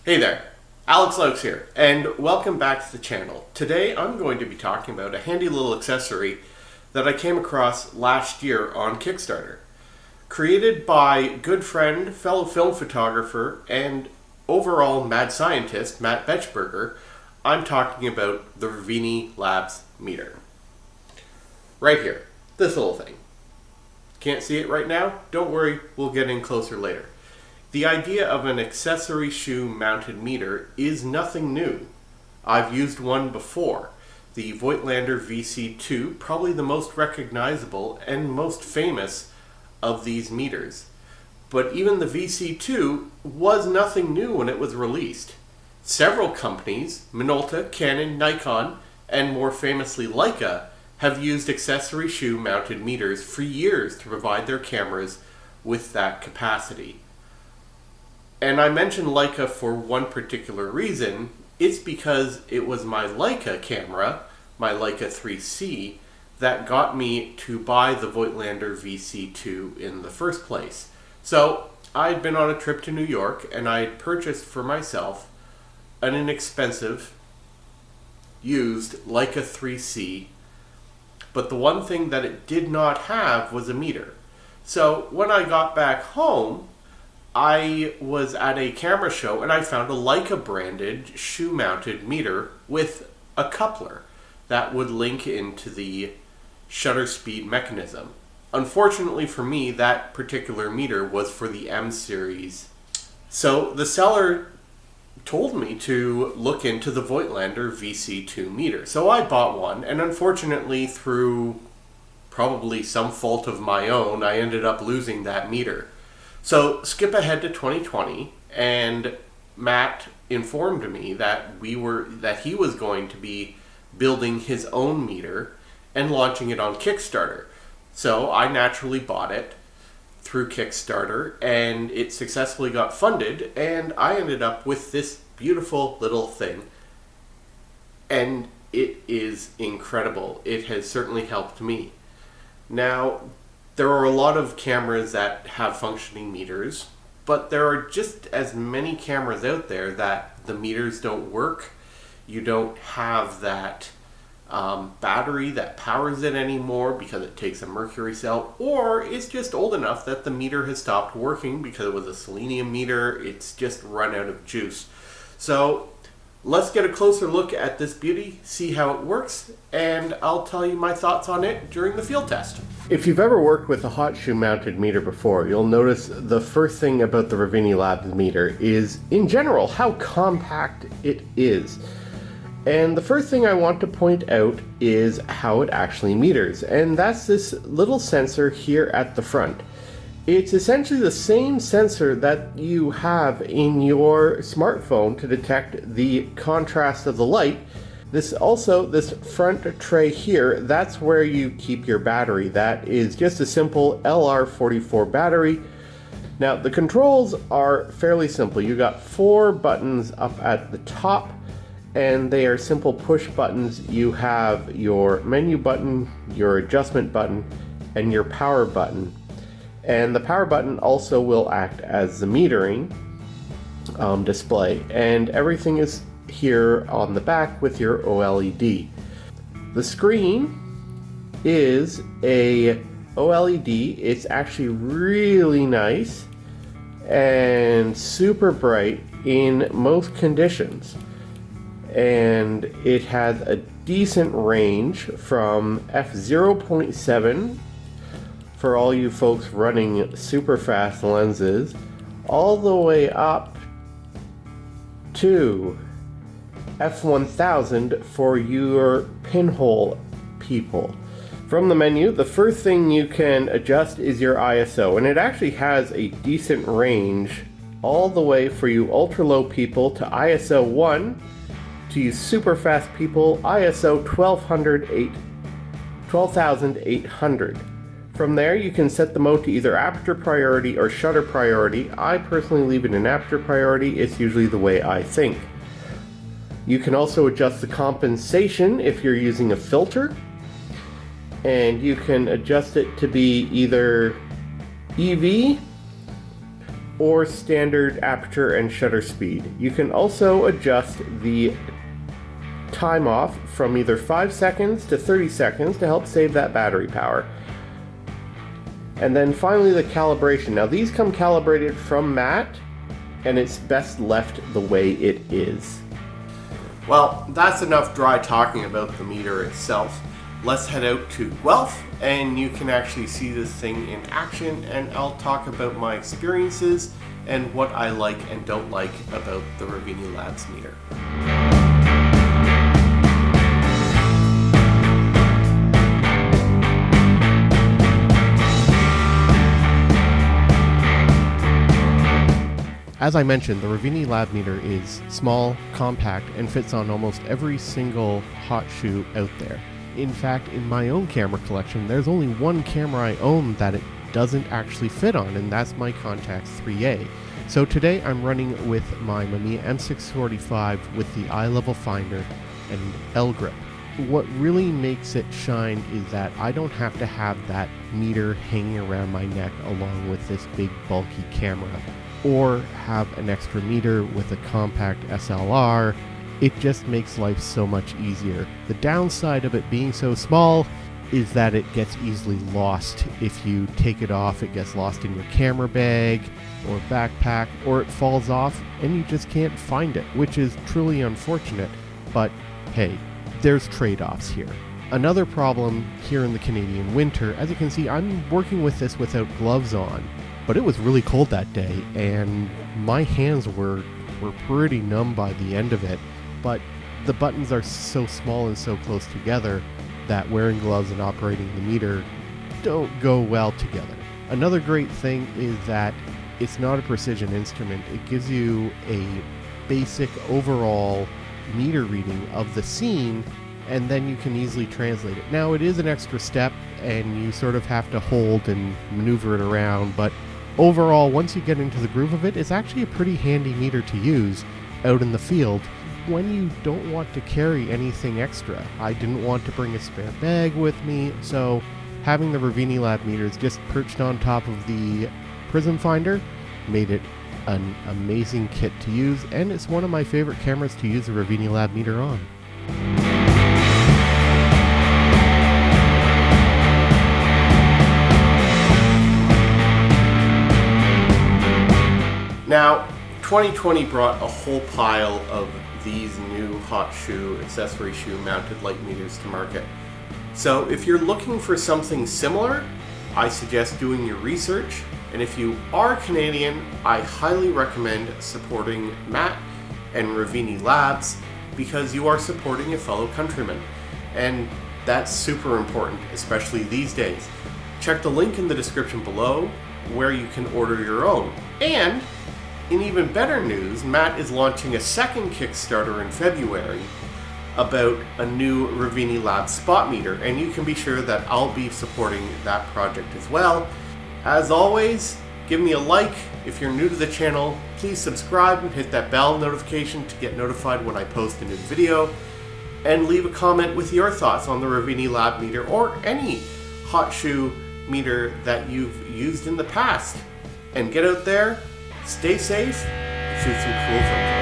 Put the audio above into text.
Hey there, Alex Laux here, and welcome back to the channel. Today I'm going to be talking about a handy little accessory that I came across last year on Kickstarter. Created by good friend, fellow film photographer, and overall mad scientist Matt Betchberger, I'm talking about the Reveni Labs meter. Right here, this little thing. Can't see it right now? Don't worry, we'll get in closer later. The idea of an accessory shoe mounted meter is nothing new. I've used one before, the Voigtlander VC2, probably the most recognizable and most famous of these meters. But even the VC2 was nothing new when it was released. Several companies, Minolta, Canon, Nikon, and more famously Leica, have used accessory shoe mounted meters for years to provide their cameras with that capacity. And I mention Leica for one particular reason. It's because it was my Leica camera, my Leica 3C, that got me to buy the Voigtlander VC2 in the first place. So I'd been on a trip to New York and I had purchased for myself an inexpensive, used Leica 3C, but the one thing that it did not have was a meter. So when I got back home, I was at a camera show and I found a Leica branded shoe mounted meter with a coupler that would link into the shutter speed mechanism. Unfortunately for me, that particular meter was for the M series. So the seller told me to look into the Voigtlander VC2 meter. So I bought one, and unfortunately through probably some fault of my own, I ended up losing that meter. So skip ahead to 2020, and Matt informed me that he was going to be building his own meter and launching it on Kickstarter. So I naturally bought it through Kickstarter, and it successfully got funded, and I ended up with this beautiful little thing. And it is incredible. It has certainly helped me. Now, there are a lot of cameras that have functioning meters, but there are just as many cameras out there that the meters don't work. You don't have that battery that powers it anymore because it takes a mercury cell, or it's just old enough that the meter has stopped working because it was a selenium meter. It's just run out of juice. So let's get a closer look at this beauty, see how it works, and I'll tell you my thoughts on it during the field test. If you've ever worked with a hot shoe mounted meter before, you'll notice the first thing about the Reveni Labs meter is, in general, how compact it is. And the first thing I want to point out is how it actually meters, and that's this little sensor here at the front. It's essentially the same sensor that you have in your smartphone to detect the contrast of the light. This front tray here, that's where you keep your battery. That is just a simple LR44 battery. Now the controls are fairly simple. You got 4 buttons up at the top, and they are simple push buttons. You have your menu button, your adjustment button, and your power button. And the power button also will act as the metering display, and everything is here on the back with your OLED. The screen is a OLED. It's actually really nice and super bright in most conditions, and it has a decent range from f0.7 for all you folks running super fast lenses, all the way up to f1000 for your pinhole people. From the menu, the first thing you can adjust is your ISO, and it actually has a decent range all the way for you ultra low people to ISO 1, to you super fast people ISO 12800. From there, you can set the mode to either aperture priority or shutter priority. I personally leave it in aperture priority. It's usually the way I think. You can also adjust the compensation if you're using a filter, and you can adjust it to be either EV or standard aperture and shutter speed. You can also adjust the time off from either 5 seconds to 30 seconds to help save that battery power. And then finally the calibration. Now these come calibrated from Matt, and it's best left the way it is. Well, that's enough dry talking about the meter itself. Let's head out to Guelph and you can actually see this thing in action, and I'll talk about my experiences and what I like and don't like about the Reveni Labs meter. As I mentioned, the Reveni Lab meter is small, compact, and fits on almost every single hot shoe out there. In fact, in my own camera collection, there's only one camera I own that it doesn't actually fit on, and that's my Contax 3A. So today I'm running with my Mamiya M645 with the eye level finder and L grip. What really makes it shine is that I don't have to have that meter hanging around my neck along with this big bulky camera, or have an extra meter with a compact SLR. It just makes life so much easier. The downside of it being so small is that it gets easily lost. If you take it off, it gets lost in your camera bag or backpack, or it falls off and you just can't find it, which is truly unfortunate, but hey, there's trade-offs here. Another problem here in the Canadian winter, as you can see, I'm working with this without gloves on, but it was really cold that day and my hands were pretty numb by the end of it. But the buttons are so small and so close together that wearing gloves and operating the meter don't go well together. Another great thing is that it's not a precision instrument. It gives you a basic overall meter reading of the scene, and then you can easily translate it. Now it is an extra step and you sort of have to hold and maneuver it around, but overall, once you get into the groove of it, it's actually a pretty handy meter to use out in the field when you don't want to carry anything extra. I didn't want to bring a spare bag with me, so having the Reveni Lab meters just perched on top of the prism finder made it an amazing kit to use, and it's one of my favorite cameras to use the Reveni Lab meter on. Now, 2020 brought a whole pile of these new hot shoe, accessory shoe mounted light meters to market. So if you're looking for something similar, I suggest doing your research. And if you are Canadian, I highly recommend supporting Matt and Reveni Labs, because you are supporting a fellow countryman. And that's super important, especially these days. Check the link in the description below where you can order your own. And in even better news, Matt is launching a second Kickstarter in February about a new Reveni Labs spot meter, and you can be sure that I'll be supporting that project as well. As always, give me a like. If you're new to the channel, please subscribe and hit that bell notification to get notified when I post a new video, and leave a comment with your thoughts on the Reveni Lab meter or any hot shoe meter that you've used in the past. And get out there, stay safe, shoot some cool photos.